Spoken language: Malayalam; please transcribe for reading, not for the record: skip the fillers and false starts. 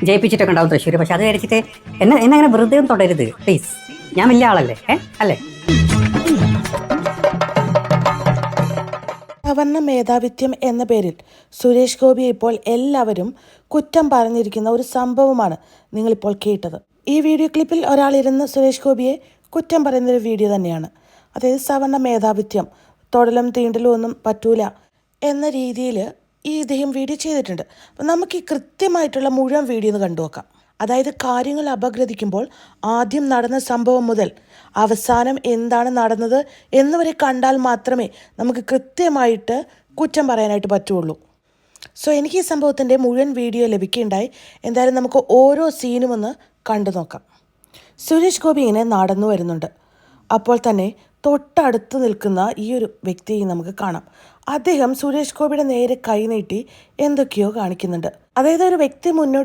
ജയിപ്പിച്ചിട്ടൊക്കെ ഉണ്ടാവും തൃശ്ശൂർ. പക്ഷെ അത് കഴിച്ചിട്ട് എന്നെ അങ്ങനെ വെറുതെ തുടരുത് പ്ലീസ്. ഞാൻ വലിയ ആളല്ലേ അല്ലേ? സവർണ്ണ മേധാവിത്വം എന്ന പേരിൽ സുരേഷ് ഗോപിയെ ഇപ്പോൾ എല്ലാവരും കുറ്റം പറഞ്ഞിരിക്കുന്ന ഒരു സംഭവമാണ് നിങ്ങളിപ്പോൾ കേട്ടത്. ഈ വീഡിയോ ക്ലിപ്പിൽ ഒരാളിരുന്ന് സുരേഷ് ഗോപിയെ കുറ്റം പറയുന്നൊരു വീഡിയോ തന്നെയാണ്. അതായത് സവർണ്ണ മേധാവിത്വം, തൊടലും തീണ്ടലും ഒന്നും പറ്റൂല എന്ന രീതിയിൽ ഇദ്ദേഹം വീഡിയോ ചെയ്തിട്ടുണ്ട്. അപ്പം നമുക്ക് ഈ കൃത്യമായിട്ടുള്ള മുഴുവൻ വീഡിയോ ഒന്ന് കണ്ടു നോക്കാം. അതായത് കാര്യങ്ങൾ അപഗ്രഥിക്കുമ്പോൾ ആദ്യം നടന്ന സംഭവം മുതൽ അവസാനം എന്താണ് നടന്നത് എന്നുവരെ കണ്ടാൽ മാത്രമേ നമുക്ക് കൃത്യമായിട്ട് കുറ്റം പറയാനായിട്ട് പറ്റുള്ളൂ. സോ എനിക്ക് ഈ സംഭവത്തിൻ്റെ മുഴുവൻ വീഡിയോ ലഭിക്കുകയുണ്ടായി. എന്തായാലും നമുക്ക് ഓരോ സീനും ഒന്ന് കണ്ടു നോക്കാം. സുരേഷ് ഗോപി ഇങ്ങനെ നടന്നു വരുന്നുണ്ട്. അപ്പോൾ തന്നെ തൊട്ടടുത്ത് നിൽക്കുന്ന ഈ ഒരു വ്യക്തിയെ നമുക്ക് കാണാം. അദ്ദേഹം സുരേഷ് ഗോപിയുടെ നേരെ കൈ നീട്ടി എന്തൊക്കെയോ കാണിക്കുന്നുണ്ട്. അതായത് ഒരു വ്യക്തി മുന്നോട്ട്